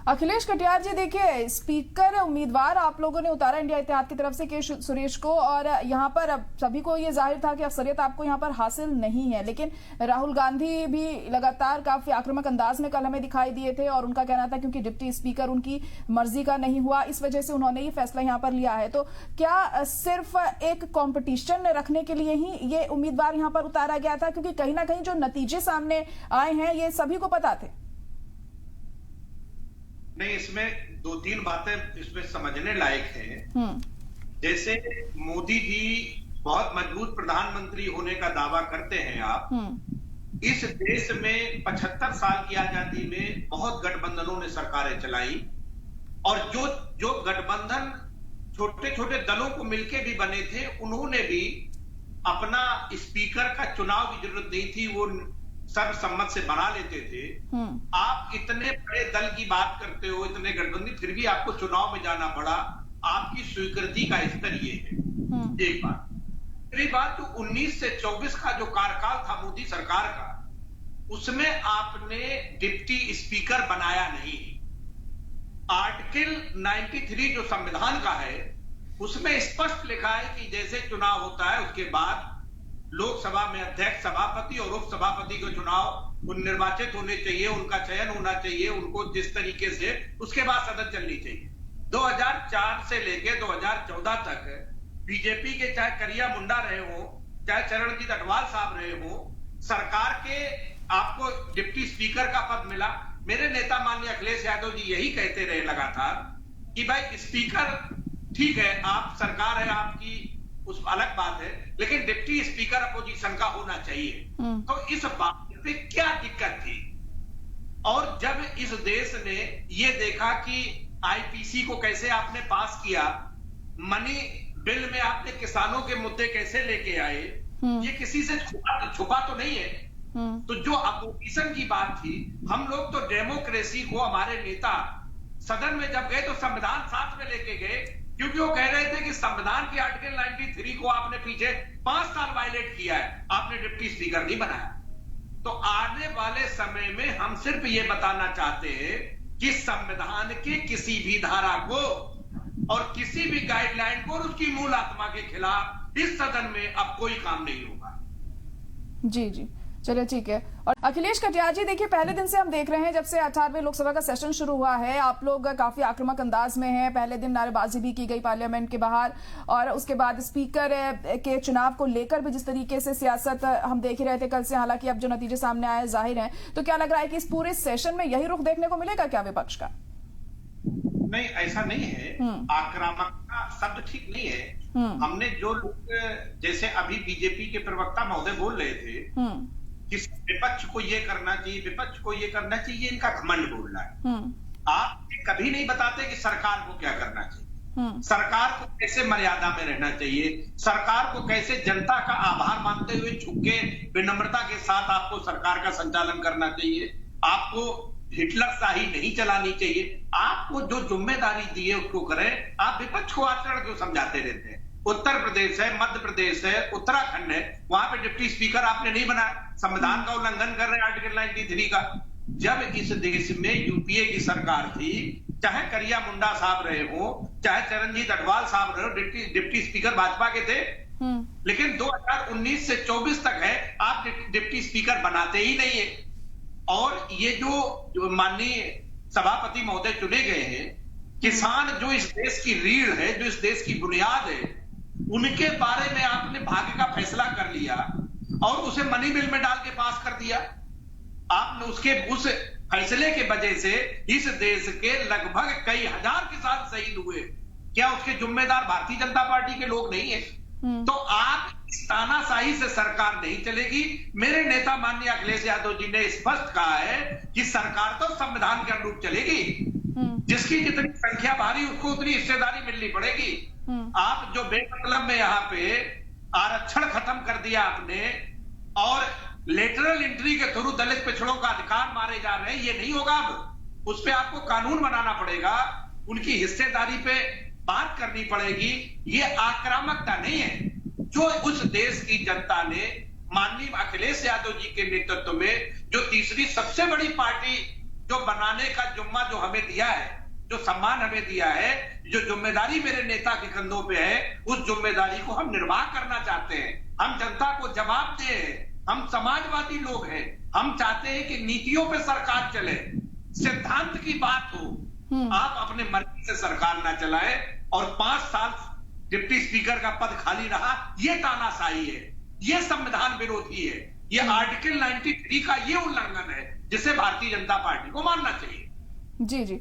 अखिलेश कटियार जी, देखिए स्पीकर उम्मीदवार आप लोगों ने उतारा इंडिया इत्तेहाद की तरफ से के सुरेश को, और यहां पर अब सभी को ये जाहिर था कि अक्सरियत आपको यहां पर हासिल नहीं है। लेकिन राहुल गांधी भी लगातार काफी आक्रामक अंदाज में कल हमें दिखाई दिए थे और उनका कहना था क्योंकि डिप्टी स्पीकर उनकी मर्जी का नहीं हुआ, इस वजह से उन्होंने ये फैसला यहां पर लिया है। तो क्या सिर्फ एक कॉम्पिटिशन रखने के लिए ही ये उम्मीदवार यहां पर उतारा गया था? क्योंकि कहीं ना कहीं जो नतीजे सामने आए हैं ये सभी को पता थे। नहीं, इसमें दो तीन बातें इसमें समझने लायक है। जैसे मोदी जी बहुत मजबूत प्रधानमंत्री होने का दावा करते हैं आप। इस देश में 75 साल की आजादी में बहुत गठबंधनों ने सरकारें चलाई, और जो गठबंधन छोटे छोटे दलों को मिलके भी बने थे, उन्होंने भी अपना स्पीकर का चुनाव की जरूरत नहीं थी, वो सर्वसम्मत से बना लेते थे। आप इतने बड़े दल की बात करते हो, इतने गठबंधन, फिर भी आपको चुनाव में जाना पड़ा। आपकी स्वीकृति का स्तर ये है। एक बात। दूसरी बात, जो 19 से 24 का जो कार्यकाल था मोदी सरकार का, उसमें आपने डिप्टी स्पीकर बनाया नहीं। आर्टिकल 93 जो संविधान का है, उसमें स्पष्ट लिखा है कि जैसे चुनाव होता है उसके बाद लोकसभा में अध्यक्ष, सभापति और उपसभापति के चुनाव निर्वाचित होने चाहिए, उनका चयन होना चाहिए, उनको जिस तरीके से, उसके बाद सदन चलनी चाहिए। 2004 से लेके 2014 तक बीजेपी के चाहे करिया मुंडा रहे हो, चाहे चरणजीत अडवाल साहब रहे हो, सरकार के आपको डिप्टी स्पीकर का पद मिला। मेरे नेता माननीय अखिलेश यादव जी यही कहते रहे लगातार कि भाई स्पीकर ठीक है, आप सरकार है आपकी, उस अलग बात है, लेकिन डिप्टी स्पीकर अपोजिशन का होना चाहिए। तो इस बात पे क्या दिक्कत थी? और जब इस देश ने ये देखा कि आईपीसी को कैसे आपने पास किया, मनी बिल में आपने किसानों के मुद्दे कैसे लेके आए, ये किसी से छुपा तो नहीं है। तो जो अपोजिशन की बात थी, हम लोग तो डेमोक्रेसी को, हमारे नेता सदन में जब गए तो संविधान साथ में लेके गए, क्योंकि वो कह रहे थे कि संविधान के आर्टिकल 93 को आपने पीछे 5 साल वायलेट किया है, आपने डिप्टी स्पीकर नहीं बनाया। तो आने वाले समय में हम सिर्फ ये बताना चाहते हैं कि संविधान के किसी भी धारा को और किसी भी गाइडलाइन को और उसकी मूल आत्मा के खिलाफ इस सदन में अब कोई काम नहीं होगा। जी जी, चलिए ठीक है। और अखिलेश कटियार जी, देखिए पहले दिन से हम देख रहे हैं, जब से 18वें लोकसभा का सेशन शुरू हुआ है, आप लोग काफी आक्रामक अंदाज में हैं। पहले दिन नारेबाजी भी की गई पार्लियामेंट के बाहर, और उसके बाद स्पीकर के चुनाव को लेकर भी जिस तरीके से सियासत हम देख ही रहे थे कल से। हालांकि अब जो नतीजे सामने आए जाहिर है, तो क्या लग रहा है कि इस पूरे सेशन में यही रुख देखने को मिलेगा क्या विपक्ष का? नहीं, ऐसा नहीं है। आक्रामक का शब्द ठीक नहीं है। हमने जो लोग, जैसे अभी बीजेपी के प्रवक्ता महोदय बोल रहे थे कि विपक्ष को ये करना चाहिए, विपक्ष को ये करना चाहिए, इनका घमंड बोलना है। आप कभी नहीं बताते कि सरकार को क्या करना चाहिए, सरकार को कैसे मर्यादा में रहना चाहिए, सरकार को कैसे जनता का आभार मानते हुए झुक के विनम्रता के साथ आपको सरकार का संचालन करना चाहिए। आपको हिटलर शाही नहीं चलानी चाहिए। आपको जो जिम्मेदारी दी है उसको करें। आप विपक्ष को आचरण क्यों समझाते रहते हैं? उत्तर प्रदेश है, मध्य प्रदेश है, उत्तराखंड है, वहां पे डिप्टी स्पीकर आपने नहीं बनाया। संविधान का उल्लंघन कर रहे हैं आर्टिकल 93 का। जब इस देश में यूपीए की सरकार थी, चाहे करिया मुंडा साहब रहे हो, चाहे चरणजीत अडवाल साहब रहे हो, डिप्टी स्पीकर भाजपा के थे। लेकिन 2019 से 24 तक है, आप डिप्टी स्पीकर बनाते ही नहीं है। और ये जो माननीय सभापति महोदय चुने गए हैं, किसान जो इस देश की रीढ़ है, जो इस देश की बुनियाद है, उनके बारे में आपने भाग्य का फैसला कर लिया और उसे मनी बिल में डाल के पास कर दिया। आपने उस फैसले के वजह से इस देश के लगभग कई हजार किसान शहीद हुए। क्या उसके जिम्मेदार भारतीय जनता पार्टी के लोग नहीं है? तो आप तानाशाही से सरकार नहीं चलेगी। मेरे नेता माननीय अखिलेश यादव जी ने स्पष्ट कहा है कि सरकार तो संविधान के अनुरूप चलेगी। जिसकी जितनी संख्या भारी, उसको उतनी हिस्सेदारी मिलनी पड़ेगी। आप जो बेमतलब में यहाँ पे आरक्षण खत्म कर दिया आपने, और लेटरल एंट्री के थ्रू दलित पिछड़ों का अधिकार मारे जा रहे हैं, ये नहीं होगा। अब उस पे आपको कानून बनाना पड़ेगा, उनकी हिस्सेदारी पे बात करनी पड़ेगी। ये आक्रामकता नहीं है। जो उस देश की जनता ने माननीय अखिलेश यादव जी के नेतृत्व में, जो तीसरी सबसे बड़ी पार्टी जो बनाने का जुम्मा जो हमें दिया है, जो सम्मान हमें दिया है, जो जिम्मेदारी मेरे नेता के कंधों पे है, उस जिम्मेदारी को हम निर्वाह करना चाहते हैं। हम जनता को जवाब दे, हम समाजवादी लोग हैं। हम चाहते हैं कि नीतियों पे सरकार चले, सिद्धांत की बात हो। आप अपने मर्जी से सरकार ना चलाए और 5 साल डिप्टी स्पीकर का पद खाली रहा, ये तानाशाही है, ये संविधान विरोधी है, ये आर्टिकल 93 का ये उल्लंघन है, जिसे भारतीय जनता पार्टी को मानना चाहिए। जी जी।